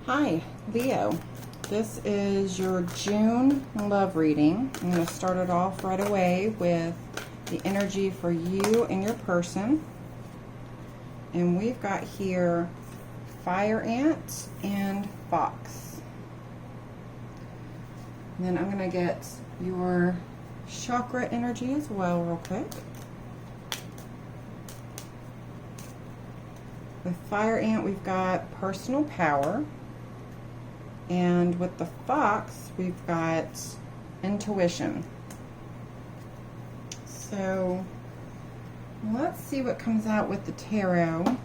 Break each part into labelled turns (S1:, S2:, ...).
S1: Hi, Leo. This is your June love reading. I'm going to start it off right away with the energy for you and your person. And we've got here fire ant and fox. And then I'm going to get your chakra energy as well real quick. With fire ant, we've got personal power. And with the fox, we've got intuition. So let's see what comes out with the tarot.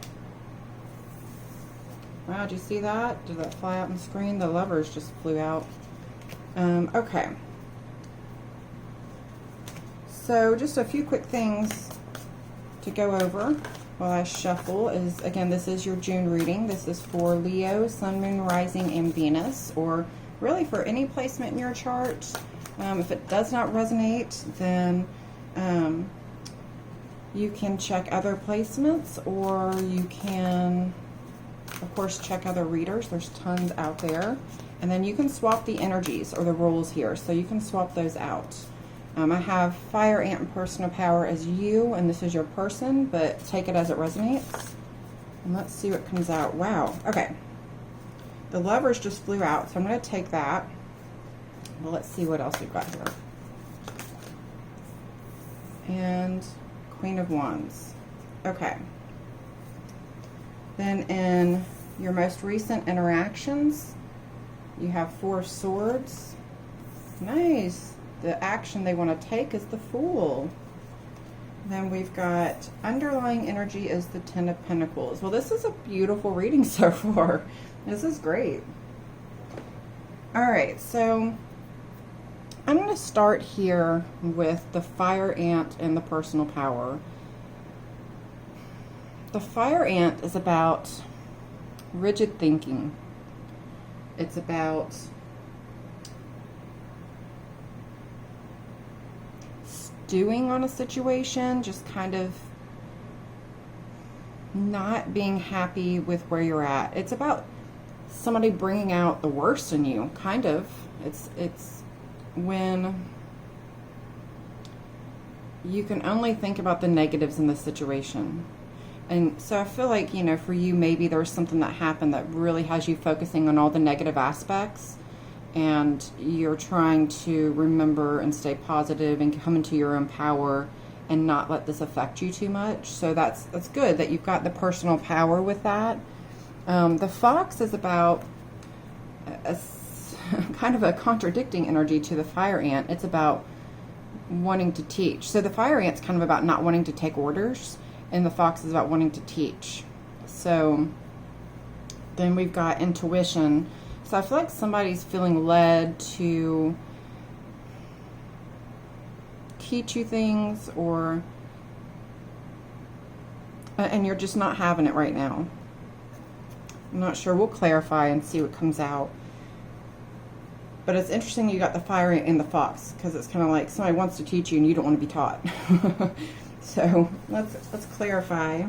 S1: Wow, did you see that? Did that fly out on the screen? The lovers just flew out. Okay. So just a few quick things to go over while I shuffle is, again, this is your June reading. This is for Leo, Sun, Moon, Rising, and Venus, or really for any placement in your chart. If it does not resonate, then you can check other placements, or you can, of course, check other readers. There's tons out there. And then you can swap the energies or the roles here, so you can swap those out. I have fire ant and personal power as you, and this is your person, but take it as it resonates. And let's see what comes out. Wow. Okay. The lovers just flew out, so I'm going to take that. Well, let's see what else we've got here. And Queen of Wands. Okay. Then in your most recent interactions, you have Four of Swords. Nice. The action they want to take is the Fool. Then we've got underlying energy is the Ten of Pentacles. Well, this is a beautiful reading so far. This is great. All right, so I'm going to start here with the fire ant and the personal power. The fire ant is about rigid thinking. It's about stewing on a situation, just kind of not being happy with where you're at. It's about somebody bringing out the worst in you, kind of. It's when you can only think about the negatives in the situation. And so I feel like, you know, for you, maybe there was something that happened that really has you focusing on all the negative aspects, and you're trying to remember and stay positive and come into your own power and not let this affect you too much. So that's good that you've got the personal power with that. The fox is about a kind of a contradicting energy to the fire ant. It's about wanting to teach. So the fire ant's kind of about not wanting to take orders, and the fox is about wanting to teach. So then we've got intuition. So I feel like somebody's feeling led to teach you things, or and you're just not having it right now. I'm not sure. We'll clarify and see what comes out. But it's interesting you got the fire and the fox, because it's kind of like somebody wants to teach you and you don't want to be taught. So let's clarify.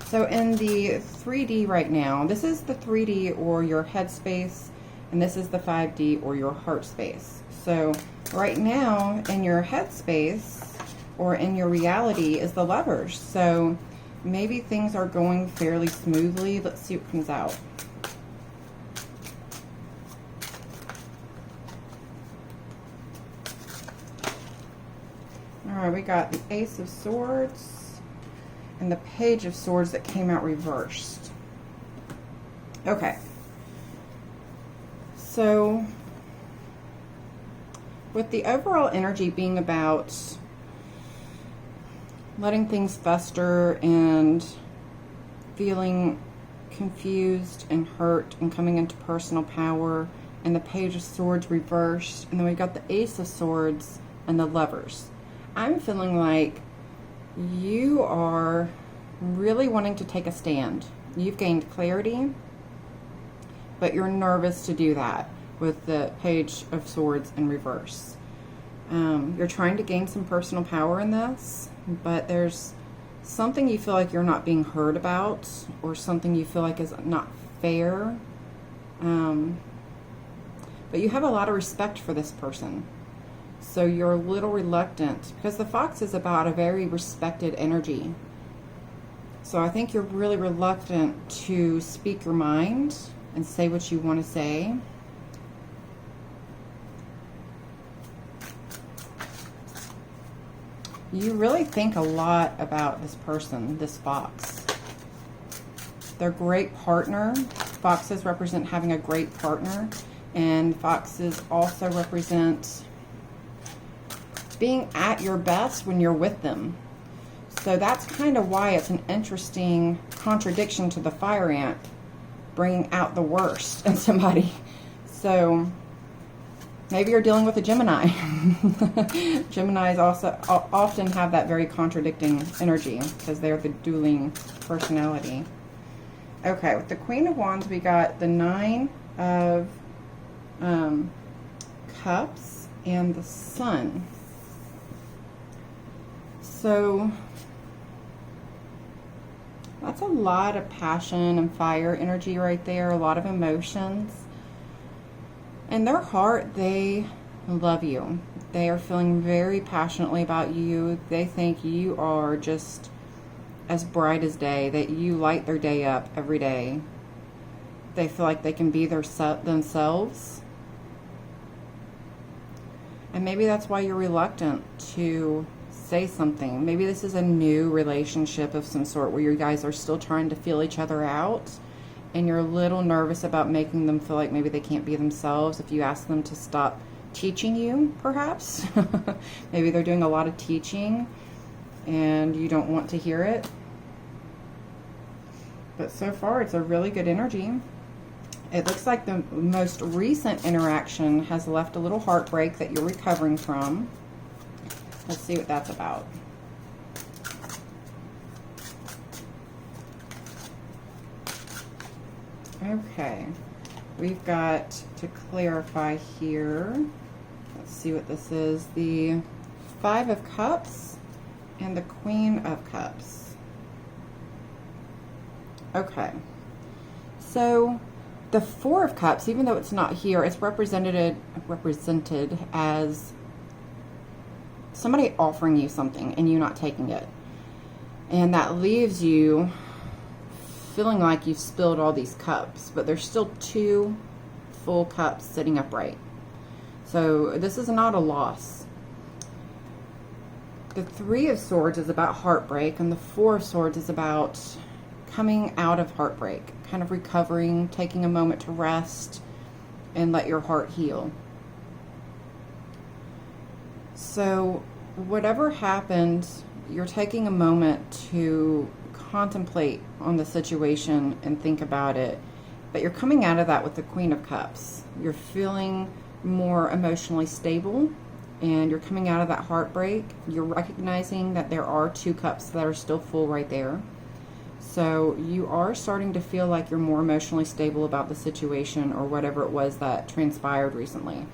S1: So in the 3D right now, this is the 3D or your head space, and this is the 5D or your heart space. So right now in your head space or in your reality is the lovers. So maybe things are going fairly smoothly. Let's see what comes out. All right, we got the Ace of Swords and the Page of Swords that came out reversed. Okay. So with the overall energy being about letting things fester and feeling confused and hurt and coming into personal power, and the Page of Swords reversed, and then we got the Ace of Swords and the lovers. I'm feeling like you are really wanting to take a stand. You've gained clarity, but you're nervous to do that with the Page of Swords in reverse. You're trying to gain some personal power in this, but there's something you feel like you're not being heard about, or something you feel like is not fair. But you have a lot of respect for this person. So you're a little reluctant, because the fox is about a very respected energy. So I think you're really reluctant to speak your mind and say what you want to say. You really think a lot about this person, this fox. They're a great partner. Foxes represent having a great partner, and foxes also represent being at your best when you're with them. So that's kind of why it's an interesting contradiction to the fire ant, bringing out the worst in somebody. So maybe you're dealing with a Gemini. Geminis also often have that very contradicting energy, because they're the dueling personality. Okay, with the Queen of Wands, we got the Nine of Cups and the Sun. So that's a lot of passion and fire energy right there, a lot of emotions. In their heart, they love you. They are feeling very passionately about you. They think you are just as bright as day, that you light their day up every day. They feel like they can be themselves. And maybe that's why you're reluctant to say something. Maybe this is a new relationship of some sort where you guys are still trying to feel each other out, and you're a little nervous about making them feel like maybe they can't be themselves if you ask them to stop teaching you, perhaps. Maybe they're doing a lot of teaching and you don't want to hear it. But so far, it's a really good energy. It looks like the most recent interaction has left a little heartbreak that you're recovering from. Let's see what that's about. Okay, we've got to clarify here. Let's see what this is. The Five of Cups and the Queen of Cups. Okay, so the Four of Cups, even though it's not here, it's represented as somebody offering you something and you not taking it. And that leaves you feeling like you've spilled all these cups, but there's still two full cups sitting upright. So this is not a loss. The Three of Swords is about heartbreak, and the Four of Swords is about coming out of heartbreak, kind of recovering, taking a moment to rest and let your heart heal. So whatever happened, you're taking a moment to contemplate on the situation and think about it, but you're coming out of that with the Queen of Cups. You're feeling more emotionally stable, and you're coming out of that heartbreak. You're recognizing that there are two cups that are still full right there. So you are starting to feel like you're more emotionally stable about the situation or whatever it was that transpired recently.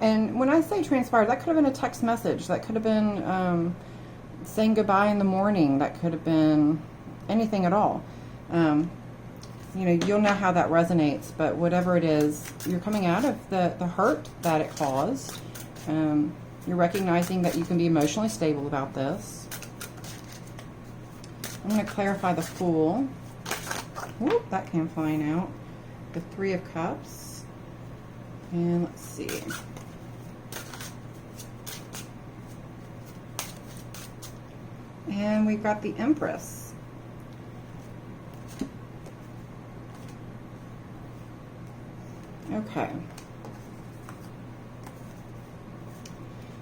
S1: And when I say transpired, that could have been a text message. That could have been saying goodbye in the morning. That could have been anything at all. You know, you'll know how that resonates, but whatever it is, you're coming out of the hurt that it caused. You're recognizing that you can be emotionally stable about this. I'm going to clarify the Fool. Whoop, that came flying out. The Three of Cups. And let's see. And we've got the Empress. Okay.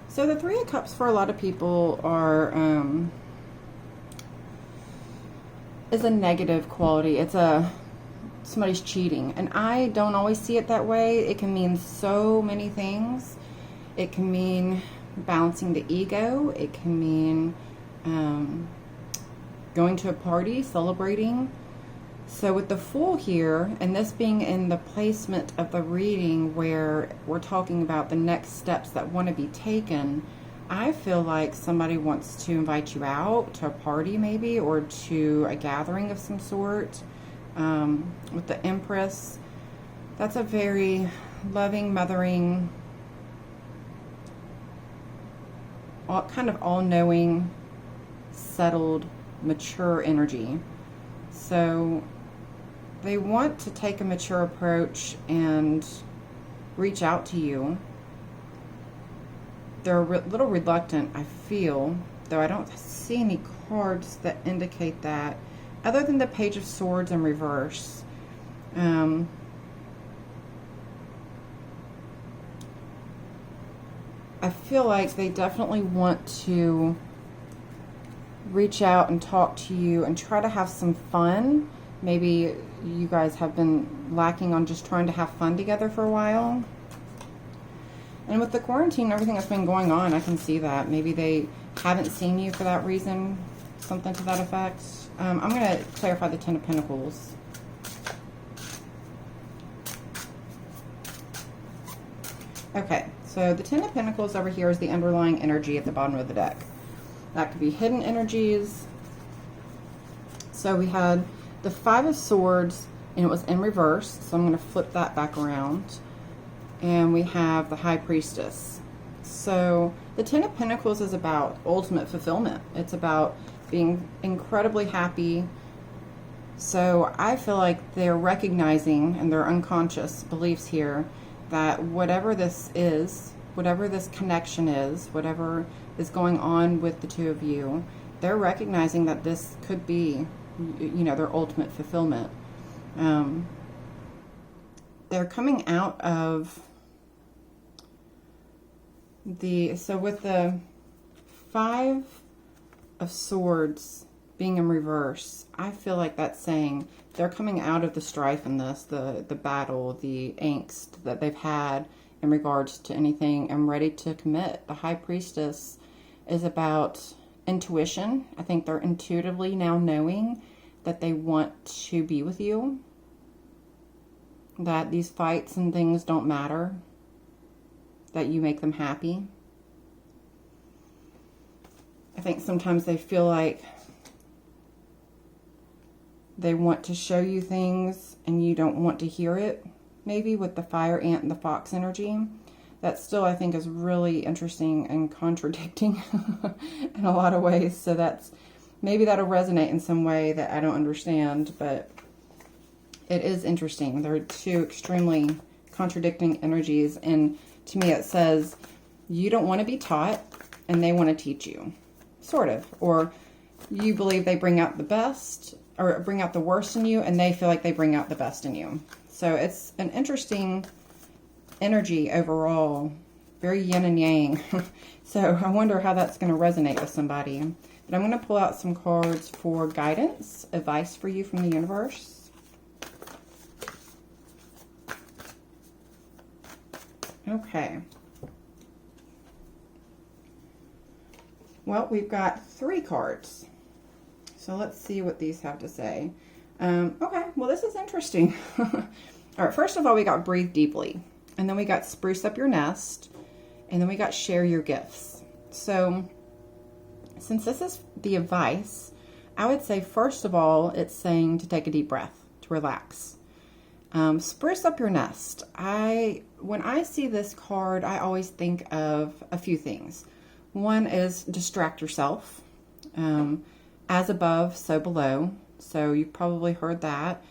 S1: So the Three of Cups for a lot of people are is a negative quality. It's somebody's cheating, and I don't always see it that way. It can mean so many things. It can mean balancing the ego. It can mean going to a party, celebrating. So with the Fool here, and this being in the placement of the reading where we're talking about the next steps that want to be taken, I feel like somebody wants to invite you out to a party maybe, or to a gathering of some sort. With the Empress, that's a very loving, mothering, kind of all-knowing, settled, mature energy. So they want to take a mature approach and reach out to you. They're a little reluctant, I feel, though I don't see any cards that indicate that, other than the Page of Swords in reverse. I feel like they definitely want to reach out and talk to you and try to have some fun. Maybe you guys have been lacking on just trying to have fun together for a while. And with the quarantine and everything that's been going on, I can see that. Maybe they haven't seen you for that reason. Something to that effect. I'm going to clarify the Ten of Pentacles. Okay, so the Ten of Pentacles over here is the underlying energy at the bottom of the deck. That could be hidden energies. So we had the Five of Swords, and it was in reverse. So I'm going to flip that back around. And we have the High Priestess. So the Ten of Pentacles is about ultimate fulfillment. It's about being incredibly happy. So I feel like they're recognizing in their unconscious beliefs here that whatever this is, whatever this connection is, whatever is going on with the two of you, they're recognizing that this could be, you know, their ultimate fulfillment. They're coming out of so with the Five of Swords being in reverse, I feel like that's saying they're coming out of the strife in this, the battle, the angst that they've had in regards to anything, and ready to commit. The High Priestess is about intuition. I think they're intuitively now knowing that they want to be with you, that these fights and things don't matter, that you make them happy. I think sometimes they feel like they want to show you things and you don't want to hear it, maybe with the Fire Ant and the Fox energy. That still, I think, is really interesting and contradicting in a lot of ways. So that's, maybe that'll resonate in some way that I don't understand, but it is interesting. They're two extremely contradicting energies, and to me it says you don't want to be taught and they want to teach you, sort of. Or you believe they bring out the best or bring out the worst in you, and they feel like they bring out the best in you. So it's an interesting energy overall, very yin and yang. So I wonder how that's going to resonate with somebody. But I'm going to pull out some cards for guidance, advice for you from the universe. Okay. Well, we've got 3 cards. So let's see what these have to say. Okay, well, this is interesting. All right, first of all, we got breathe deeply. And then we got spruce up your nest. And then we got share your gifts. So since this is the advice, I would say, first of all, it's saying to take a deep breath, to relax. Spruce up your nest. When I see this card, I always think of a few things. One is distract yourself. As above, so below. So you've probably heard that.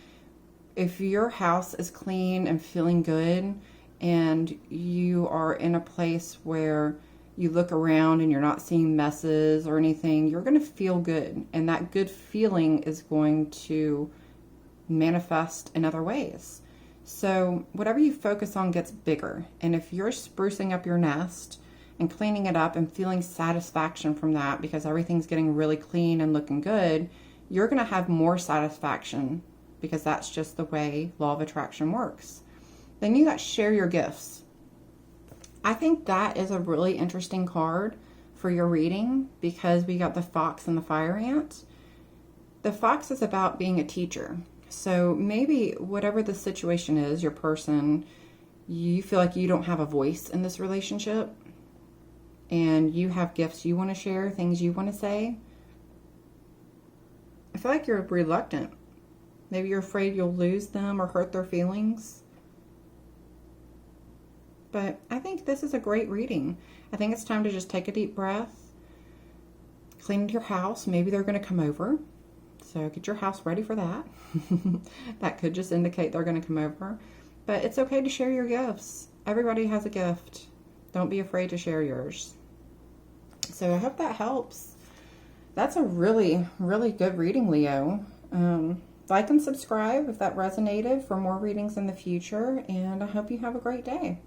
S1: If your house is clean and feeling good, and you are in a place where you look around and you're not seeing messes or anything, you're going to feel good. And that good feeling is going to manifest in other ways. So whatever you focus on gets bigger. And if you're sprucing up your nest and cleaning it up and feeling satisfaction from that because everything's getting really clean and looking good, you're going to have more satisfaction because that's just the way law of attraction works. Then you got share your gifts. I think that is a really interesting card for your reading because we got the fox and the fire ant. The fox is about being a teacher. So maybe whatever the situation is, your person, you feel like you don't have a voice in this relationship. and you have gifts you want to share, things you want to say, I feel like you're reluctant. Maybe you're afraid you'll lose them or hurt their feelings. But I think this is a great reading. I think it's time to just take a deep breath, clean your house. Maybe they're going to come over. So get your house ready for that. That could just indicate they're going to come over. But it's okay to share your gifts. Everybody has a gift. Don't be afraid to share yours. So I hope that helps. That's a really, really good reading, Leo. Like and subscribe if that resonated for more readings in the future. And I hope you have a great day.